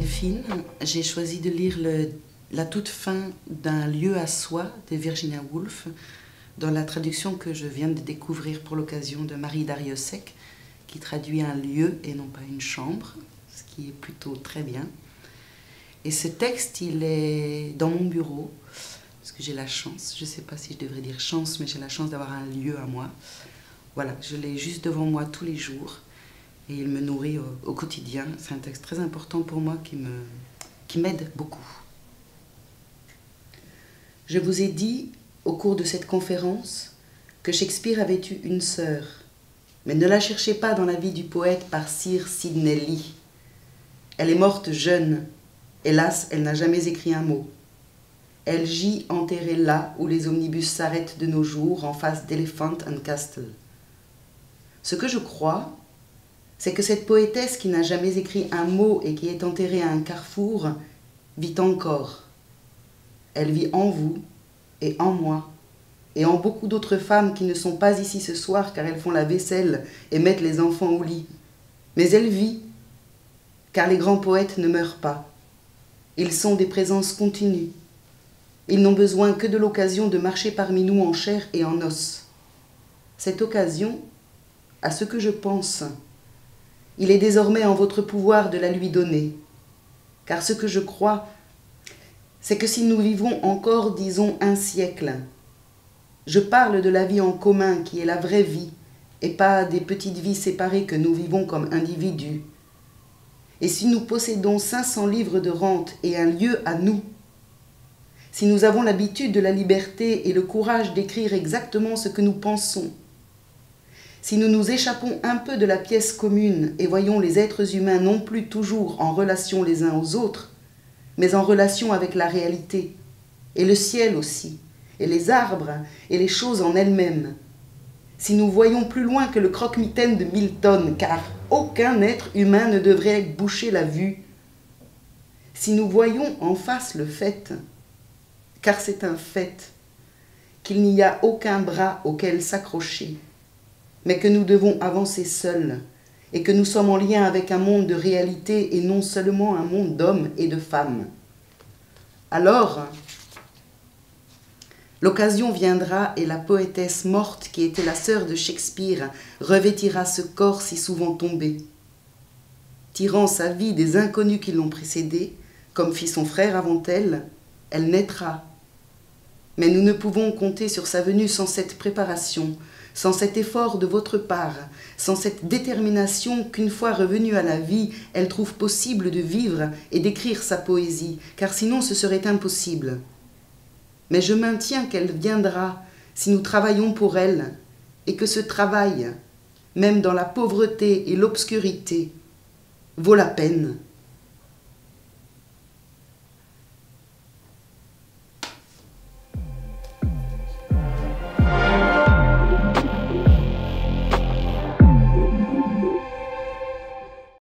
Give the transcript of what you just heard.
Delphine. J'ai choisi de lire la toute fin d'Un lieu à soi de Virginia Woolf dans la traduction que je viens de découvrir pour l'occasion de Marie Dariussec, qui traduit un lieu et non pas une chambre, ce qui est plutôt très bien. Et ce texte, il est dans mon bureau, parce que j'ai la chance, je ne sais pas si je devrais dire chance, mais j'ai la chance d'avoir un lieu à moi. Voilà, je l'ai juste devant moi tous les jours et il me nourrit au quotidien. C'est un texte très important pour moi qui m'aide beaucoup. Je vous ai dit au cours de cette conférence que Shakespeare avait eu une sœur, mais ne la cherchez pas dans la vie du poète par Sir Sidney Lee. Elle est morte jeune. Hélas, elle n'a jamais écrit un mot. Elle gît enterrée là où les omnibus s'arrêtent de nos jours, en face d'Elephant and Castle. Ce que je crois, c'est que cette poétesse qui n'a jamais écrit un mot et qui est enterrée à un carrefour vit encore. Elle vit en vous et en moi et en beaucoup d'autres femmes qui ne sont pas ici ce soir car elles font la vaisselle et mettent les enfants au lit. Mais elle vit, car les grands poètes ne meurent pas. Ils sont des présences continues. Ils n'ont besoin que de l'occasion de marcher parmi nous en chair et en os. Cette occasion, à ce que je pense, il est désormais en votre pouvoir de la lui donner. Car ce que je crois, c'est que si nous vivons encore, disons, un siècle, je parle de la vie en commun qui est la vraie vie, et pas des petites vies séparées que nous vivons comme individus. Et si nous possédons 500 livres de rente et un lieu à nous, si nous avons l'habitude de la liberté et le courage d'écrire exactement ce que nous pensons, si nous nous échappons un peu de la pièce commune et voyons les êtres humains non plus toujours en relation les uns aux autres, mais en relation avec la réalité, et le ciel aussi, et les arbres, et les choses en elles-mêmes, si nous voyons plus loin que le croque-mitaine de Milton, car aucun être humain ne devrait boucher la vue, si nous voyons en face le fait, car c'est un fait, qu'il n'y a aucun bras auquel s'accrocher, mais que nous devons avancer seuls, et que nous sommes en lien avec un monde de réalité et non seulement un monde d'hommes et de femmes. Alors, l'occasion viendra et la poétesse morte qui était la sœur de Shakespeare revêtira ce corps si souvent tombé. Tirant sa vie des inconnus qui l'ont précédée, comme fit son frère avant elle, elle naîtra. Mais nous ne pouvons compter sur sa venue sans cette préparation, sans cet effort de votre part, sans cette détermination qu'une fois revenue à la vie, elle trouve possible de vivre et d'écrire sa poésie, car sinon ce serait impossible. Mais je maintiens qu'elle viendra si nous travaillons pour elle, et que ce travail, même dans la pauvreté et l'obscurité, vaut la peine.